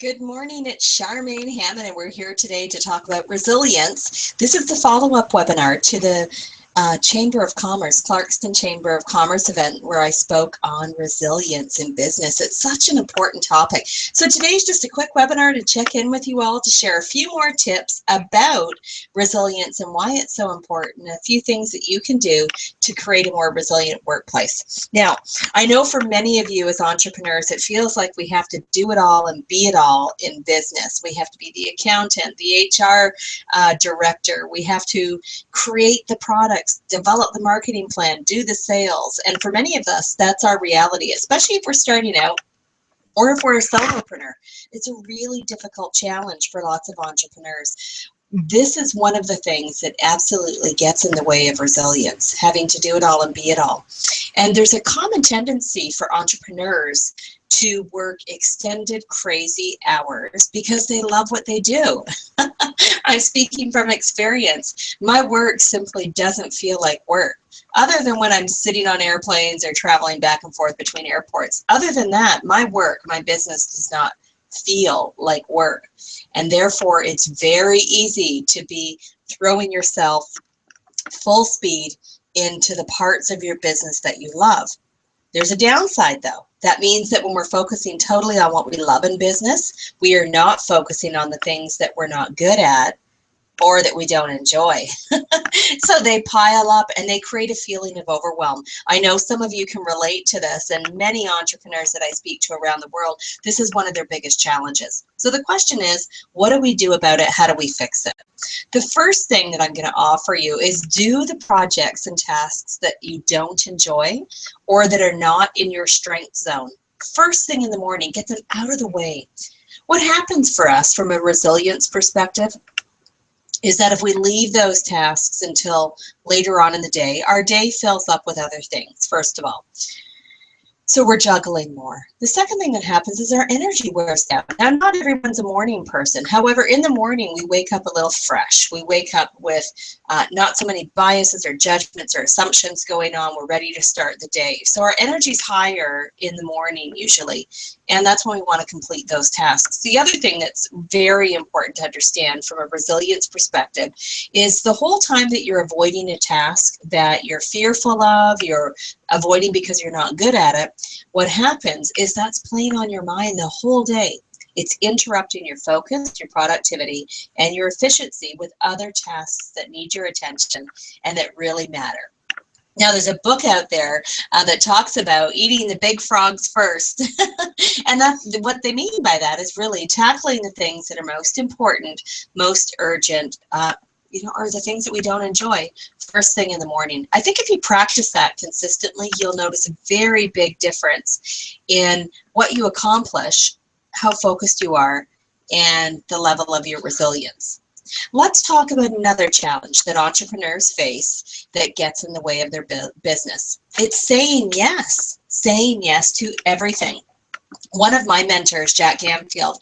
Good morning, it's Charmaine Hammond, and we're here today to talk about resilience. This is the follow-up webinar to the Chamber of Commerce, Clarkston Chamber of Commerce event where I spoke on resilience in business. It's such an important topic. So today's just a quick webinar to check in with you all to share a few more tips about resilience and why it's so important, a few things that you can do to create a more resilient workplace. Now, I know for many of you as entrepreneurs, it feels like we have to do it all and be it all in business. We have to be the accountant, the HR director. We have to create the products, develop the marketing plan, do the sales. And for many of us, that's our reality, especially if we're starting out or if we're a solopreneur. It's a really difficult challenge for lots of entrepreneurs. This is one of the things that absolutely gets in the way of resilience, having to do it all and be it all. And there's a common tendency for entrepreneurs to work extended, crazy hours because they love what they do. I'm speaking from experience. My work simply doesn't feel like work, other than when I'm sitting on airplanes or traveling back and forth between airports. Other than that, my work, my business does not feel like work. And therefore, it's very easy to be throwing yourself full speed into the parts of your business that you love. There's a downside, though. That means that when we're focusing totally on what we love in business, we are not focusing on the things that we're not good at or that we don't enjoy. So they pile up and they create a feeling of overwhelm. I know some of you can relate to this, and many entrepreneurs that I speak to around the world, this is one of their biggest challenges. So the question is, what do we do about it? How do we fix it? The first thing that I'm going to offer you is do the projects and tasks that you don't enjoy or that are not in your strength zone. First thing in the morning, get them out of the way. What happens for us from a resilience perspective is that if we leave those tasks until later on in the day, our day fills up with other things, first of all. So we're juggling more. The second thing that happens is our energy wears down. Now, not everyone's a morning person. However, in the morning, we wake up a little fresh. We wake up with not so many biases or judgments or assumptions going on. We're ready to start the day. So our energy's higher in the morning usually, and that's when we want to complete those tasks. The other thing that's very important to understand from a resilience perspective is the whole time that you're avoiding a task that you're fearful of, you're avoiding because you're not good at it, what happens is that's playing on your mind the whole day. It's interrupting your focus, your productivity, and your efficiency with other tasks that need your attention and that really matter. Now, there's a book out there that talks about eating the big frogs first. And that's what they mean by that is really tackling the things that are most important, most urgent, are the things that we don't enjoy first thing in the morning. I think if you practice that consistently, you'll notice a very big difference in what you accomplish, how focused you are, and the level of your resilience. Let's talk about another challenge that entrepreneurs face that gets in the way of their business. It's saying yes to everything. One of my mentors, Jack Gamfield,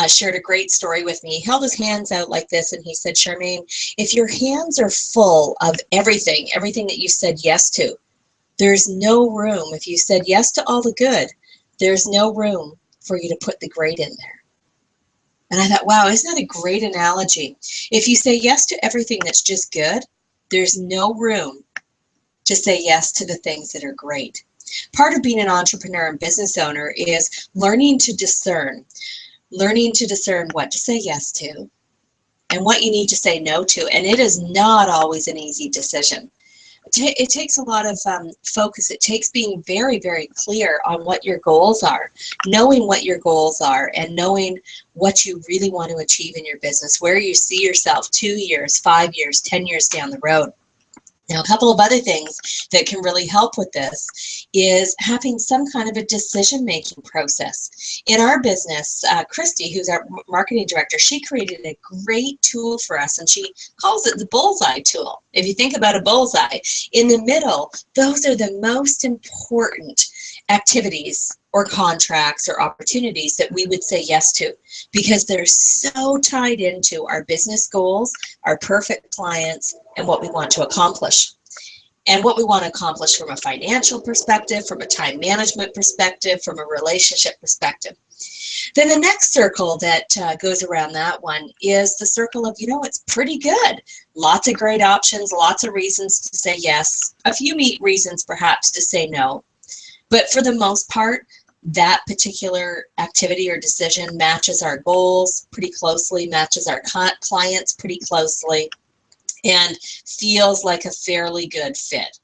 shared a great story with me. He held his hands out like this and he said, Charmaine, if your hands are full of everything that you said yes to, there's no room. If you said yes to all the good, there's no room for you to put the great in there. And I thought, wow, isn't that a great analogy? If you say yes to everything that's just good, there's no room to say yes to the things that are great. Part of being an entrepreneur and business owner is learning to discern what to say yes to and what you need to say no to. And it is not always an easy decision. It takes a lot of focus. It takes being very, very clear on what your goals are, knowing what your goals are and knowing what you really want to achieve in your business, where you see yourself 2 years, 5 years, 10 years down the road. Now, a couple of other things that can really help with this is having some kind of a decision-making process. In our business, Christy, who's our marketing director, she created a great tool for us, and she calls it the bullseye tool. If you think about a bullseye, in the middle, those are the most important activities or contracts or opportunities that we would say yes to because they're so tied into our business goals, our perfect clients, and what we want to accomplish. and what we want to accomplish from a financial perspective, from a time management perspective, from a relationship perspective. Then the next circle that goes around that one is the circle of, it's pretty good. Lots of great options, lots of reasons to say yes, a few reasons perhaps to say no. But for the most part, that particular activity or decision matches our goals pretty closely, matches our clients pretty closely, and feels like a fairly good fit.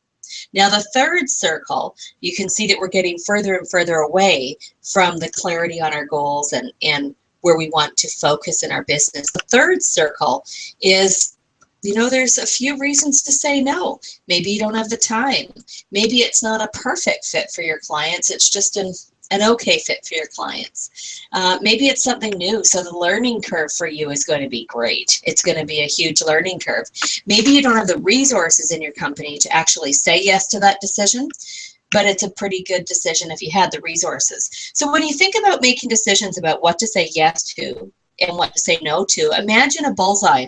Now, the third circle, you can see that we're getting further and further away from the clarity on our goals and where we want to focus in our business. The third circle is, there's a few reasons to say no. Maybe you don't have the time. Maybe it's not a perfect fit for your clients. It's just an okay fit for your clients. Maybe it's something new, so the learning curve for you is going to be great. It's going to be a huge learning curve. Maybe you don't have the resources in your company to actually say yes to that decision, but it's a pretty good decision if you had the resources. So when you think about making decisions about what to say yes to and what to say no to, imagine a bullseye.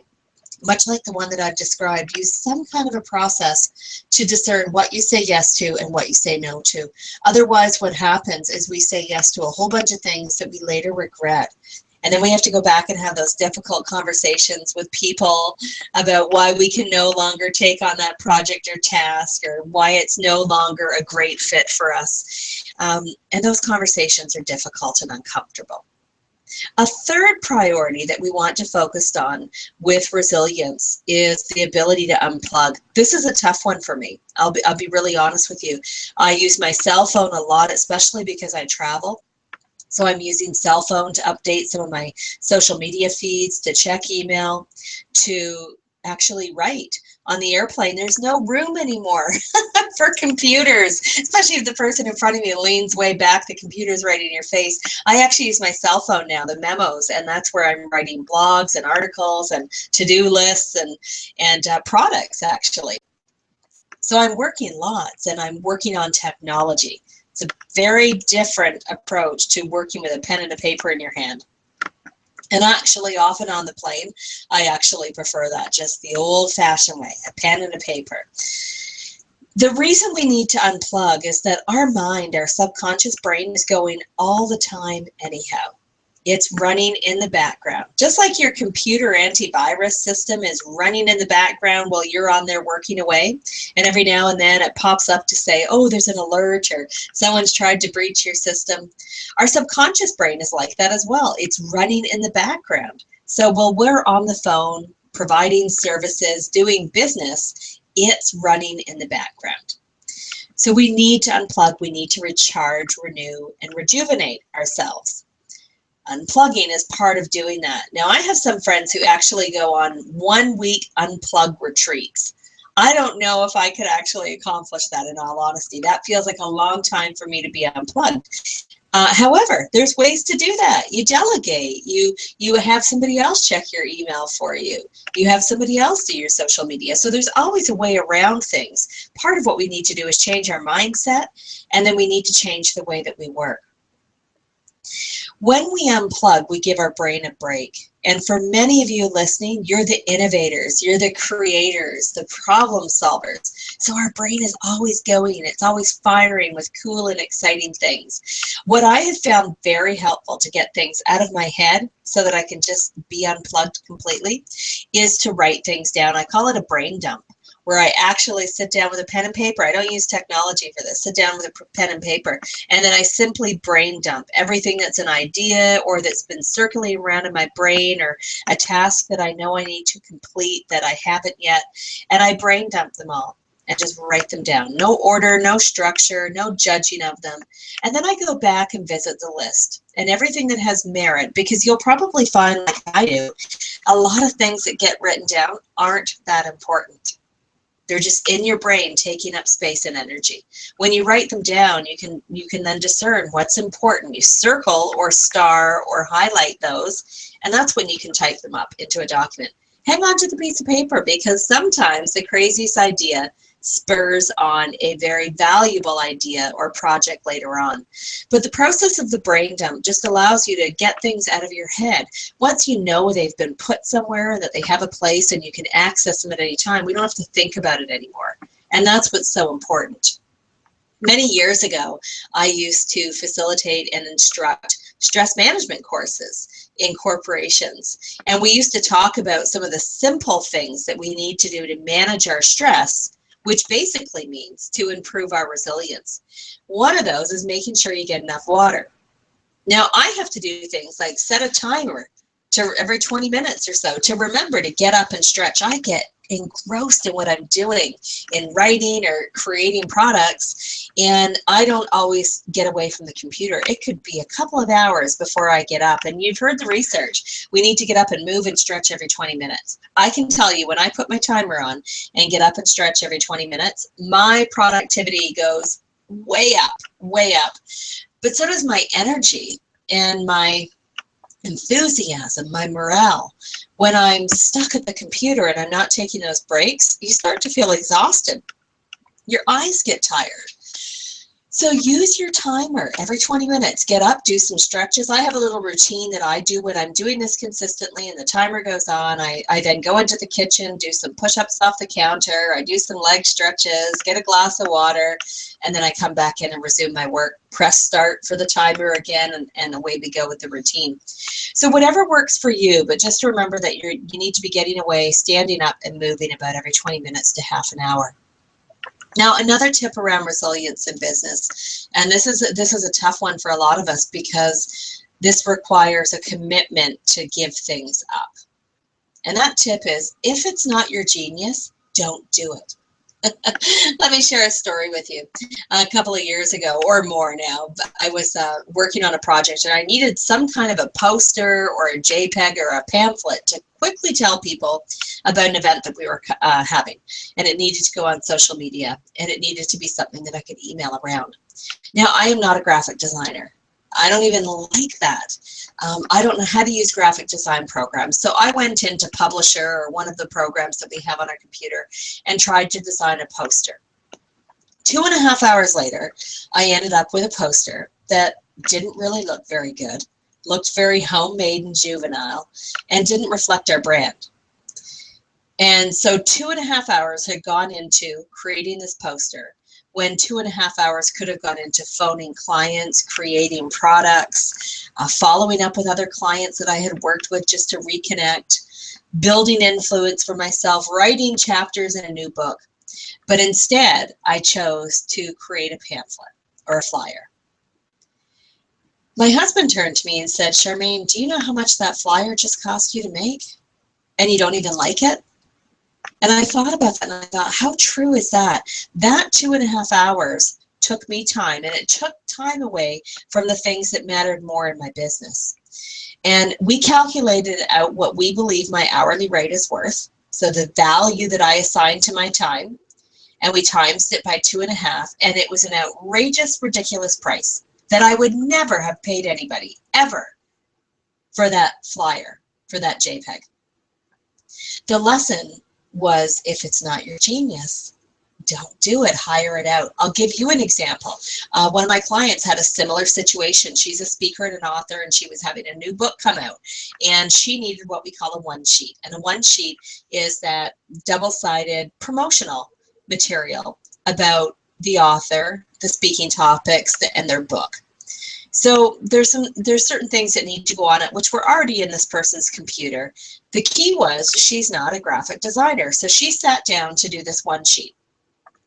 Much like the one that I've described, use some kind of a process to discern what you say yes to and what you say no to. Otherwise, what happens is we say yes to a whole bunch of things that we later regret. And then we have to go back and have those difficult conversations with people about why we can no longer take on that project or task, or why it's no longer a great fit for us. And those conversations are difficult and uncomfortable. A third priority that we want to focus on with resilience is the ability to unplug. This is a tough one for me. I'll be really honest with you. I use my cell phone a lot, especially because I travel. So I'm using cell phone to update some of my social media feeds, to check email, to actually write. On the airplane, there's no room anymore for computers, especially if the person in front of me leans way back, the computer's right in your face. I actually use my cell phone now, the memos, and that's where I'm writing blogs and articles and to-do lists and products, actually. So I'm working lots, and I'm working on technology. It's a very different approach to working with a pen and a paper in your hand. And actually, often on the plane, I actually prefer that, just the old-fashioned way, a pen and a paper. The reason we need to unplug is that our mind, our subconscious brain, is going all the time anyhow. It's running in the background. Just like your computer antivirus system is running in the background while you're on there working away, and every now and then it pops up to say, oh, there's an alert or someone's tried to breach your system. Our subconscious brain is like that as well. It's running in the background. So while we're on the phone, providing services, doing business, it's running in the background. So we need to unplug, we need to recharge, renew, and rejuvenate ourselves. Unplugging is part of doing that. Now, I have some friends who actually go on 1-week unplug retreats. I don't know if I could actually accomplish that, in all honesty. That feels like a long time for me to be unplugged. However, there's ways to do that. You delegate. You have somebody else check your email for you. You have somebody else do your social media. So there's always a way around things. Part of what we need to do is change our mindset, and then we need to change the way that we work. When we unplug, we give our brain a break. And for many of you listening, you're the innovators, you're the creators, the problem solvers. So our brain is always going, it's always firing with cool and exciting things. What I have found very helpful to get things out of my head so that I can just be unplugged completely is to write things down. I call it a brain dump, where I actually sit down with a pen and paper. I don't use technology for this. Sit down with a pen and paper, and then I simply brain dump everything that's an idea or that's been circulating around in my brain, or a task that I know I need to complete that I haven't yet, and I brain dump them all and just write them down. No order, no structure, no judging of them. And then I go back and visit the list and everything that has merit, because you'll probably find, like I do, a lot of things that get written down aren't that important. They're just in your brain, taking up space and energy. When you write them down, you can then discern what's important. You circle or star or highlight those, and that's when you can type them up into a document. Hang on to the piece of paper, because sometimes the craziest idea spurs on a very valuable idea or project later on. But the process of the brain dump just allows you to get things out of your head. Once you know they've been put somewhere, that they have a place and you can access them at any time, we don't have to think about it anymore. And that's what's so important. Many years ago, I used to facilitate and instruct stress management courses in corporations. And we used to talk about some of the simple things that we need to do to manage our stress, which basically means to improve our resilience. One of those is making sure you get enough water. Now, I have to do things like set a timer to every 20 minutes or so to remember to get up and stretch. I get engrossed in what I'm doing in writing or creating products, and I don't always get away from the computer. It could be a couple of hours before I get up, and you've heard the research. We need to get up and move and stretch every 20 minutes. I can tell you, when I put my timer on and get up and stretch every 20 minutes, my productivity goes way up, way up. But so does my energy and my enthusiasm, my morale. When I'm stuck at the computer and I'm not taking those breaks, you start to feel exhausted. Your eyes get tired. So use your timer every 20 minutes. Get up, do some stretches. I have a little routine that I do when I'm doing this consistently and the timer goes on. I then go into the kitchen, do some push-ups off the counter. I do some leg stretches, get a glass of water, and then I come back in and resume my work. Press start for the timer again, and away we go with the routine. So whatever works for you, but just remember that you need to be getting away, standing up, and moving about every 20 minutes to half an hour. Now, another tip around resilience in business, and this is a tough one for a lot of us because this requires a commitment to give things up. And that tip is, if it's not your genius, don't do it. Let me share a story with you. A couple of years ago, or more now, I was working on a project and I needed some kind of a poster or a JPEG or a pamphlet to quickly tell people about an event that we were having. And it needed to go on social media, and it needed to be something that I could email around. Now, I am not a graphic designer. I don't even like that. I don't know how to use graphic design programs. So I went into Publisher, or one of the programs that we have on our computer, and tried to design a poster. 2.5 hours later, I ended up with a poster that didn't really look very good, looked very homemade and juvenile, and didn't reflect our brand. And so 2.5 hours had gone into creating this poster, when 2.5 hours could have gone into phoning clients, creating products, following up with other clients that I had worked with just to reconnect, building influence for myself, writing chapters in a new book. But instead, I chose to create a pamphlet or a flyer. My husband turned to me and said, "Charmaine, do you know how much that flyer just cost you to make? And you don't even like it?" And I thought about that, and I thought, how true is that? That 2.5 hours took me time, and it took time away from the things that mattered more in my business. And we calculated out what we believe my hourly rate is worth, so the value that I assigned to my time, and we times it by 2.5, and it was an outrageous, ridiculous price that I would never have paid anybody, ever, for that flyer, for that JPEG. The lesson was, if it's not your genius, don't do it, hire it out. I'll give you an example. One of my clients had a similar situation. She's a speaker and an author, and she was having a new book come out, and she needed what we call a one sheet. And a one sheet is that double-sided promotional material about the author, the speaking topics, and their book. So there's certain things that need to go on it, which were already in this person's computer. The key was, she's not a graphic designer, so she sat down to do this one sheet.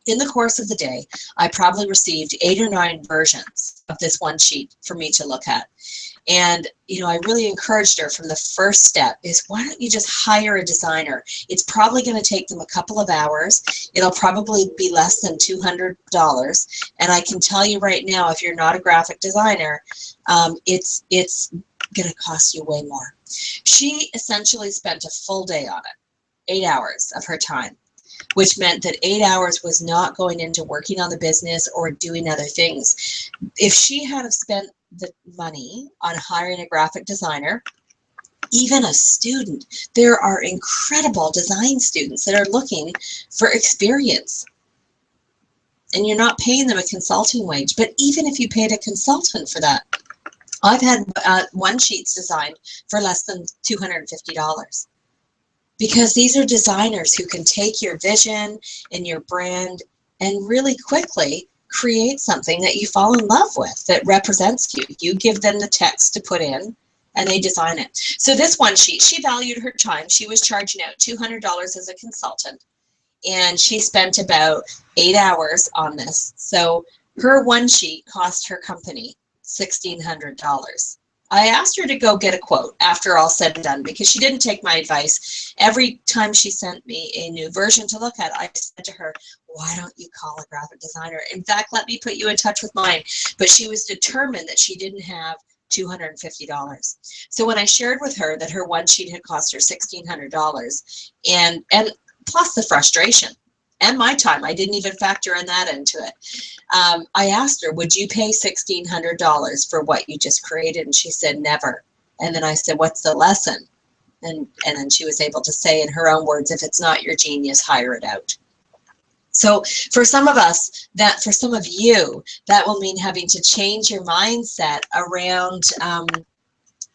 In the course of the day, I probably received 8 or 9 versions of this one sheet for me to look at. And, I really encouraged her from the first step is, why don't you just hire a designer? It's probably going to take them a couple of hours. It'll probably be less than $200. And I can tell you right now, if you're not a graphic designer, it's going to cost you way more. She essentially spent a full day on it, 8 hours of her time, which meant that 8 hours was not going into working on the business or doing other things. If she had have spent the money on hiring a graphic designer, even a student, there are incredible design students that are looking for experience. And you're not paying them a consulting wage. But even if you paid a consultant for that, I've had one sheets designed for less than $250. Because these are designers who can take your vision and your brand and really quickly create something that you fall in love with that represents you. You give them the text to put in and they design it. So this one sheet, she valued her time. She was charging out $200 as a consultant, and she spent about 8 hours on this. So her one sheet cost her company $1,600. I asked her to go get a quote after all said and done because she didn't take my advice. Every time she sent me a new version to look at, I said to her, why don't you call a graphic designer? In fact, let me put you in touch with mine. But she was determined that she didn't have $250. So when I shared with her that her one sheet had cost her $1,600 and plus the frustration and my time, I didn't even factor in that into it. I asked her, would you pay $1,600 for what you just created? And she said, never. And then I said, what's the lesson? And then she was able to say in her own words, if it's not your genius, hire it out. So for some of us, for some of you, that will mean having to change your mindset around,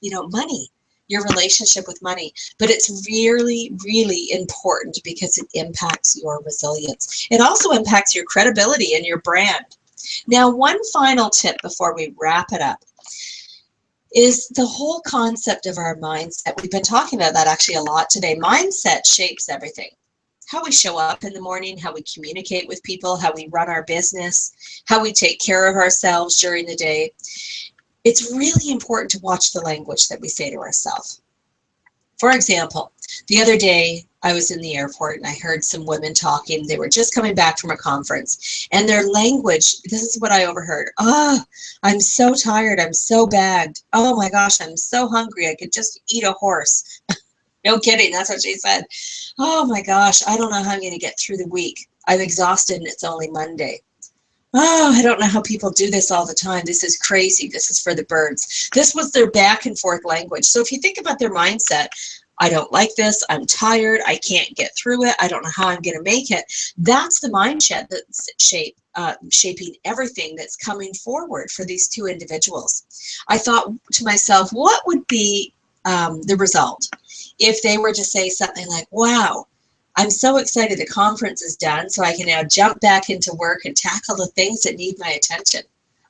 money, your relationship with money. But it's really, really important because it impacts your resilience. It also impacts your credibility and your brand. Now, one final tip before we wrap it up is the whole concept of our mindset. We've been talking about that actually a lot today. Mindset shapes everything. How we show up in the morning, how we communicate with people, how we run our business, how we take care of ourselves during the day. It's really important to watch the language that we say to ourselves. For example, the other day I was in the airport and I heard some women talking. They were just coming back from a conference and their language, this is what I overheard. Oh, I'm so tired. I'm so bagged. Oh my gosh, I'm so hungry. I could just eat a horse. No kidding. That's what she said. Oh my gosh, I don't know how I'm going to get through the week. I'm exhausted and it's only Monday. Oh, I don't know how people do this all the time. This is crazy. This is for the birds. This was their back and forth language. So if you think about their mindset, I don't like this. I'm tired. I can't get through it. I don't know how I'm going to make it. That's the mindset that's shaping everything that's coming forward for these two individuals. I thought to myself, what would be the result if they were to say something like, wow, I'm so excited the conference is done, so I can now jump back into work and tackle the things that need my attention.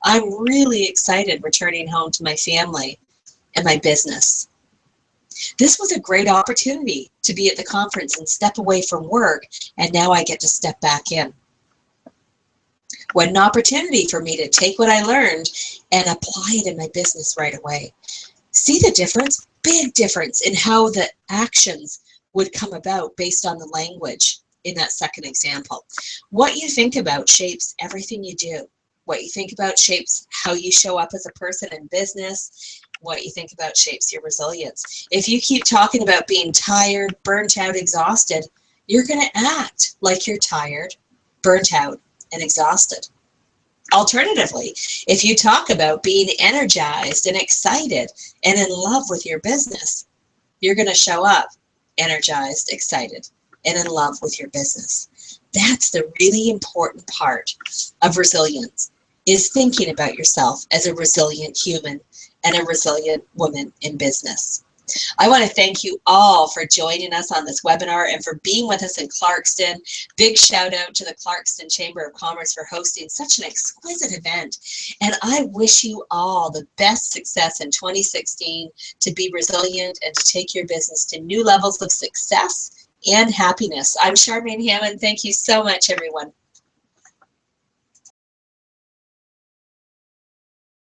I'm really excited returning home to my family and my business. This was a great opportunity to be at the conference and step away from work, and now I get to step back in. What an opportunity for me to take what I learned and apply it in my business right away. See the difference? Big difference in how the actions would come about based on the language in that second example. What you think about shapes everything you do. What you think about shapes how you show up as a person in business. What you think about shapes your resilience. If you keep talking about being tired, burnt out, exhausted, you're going to act like you're tired, burnt out, and exhausted. Alternatively, if you talk about being energized and excited and in love with your business, you're going to show up energized, excited, and in love with your business. That's the really important part of resilience, is thinking about yourself as a resilient human and a resilient woman in business. I want to thank you all for joining us on this webinar and for being with us in Clarkston. Big shout out to the Clarkston Chamber of Commerce for hosting such an exquisite event. And I wish you all the best success in 2016 to be resilient and to take your business to new levels of success and happiness. I'm Charmaine Hammond. Thank you so much, everyone.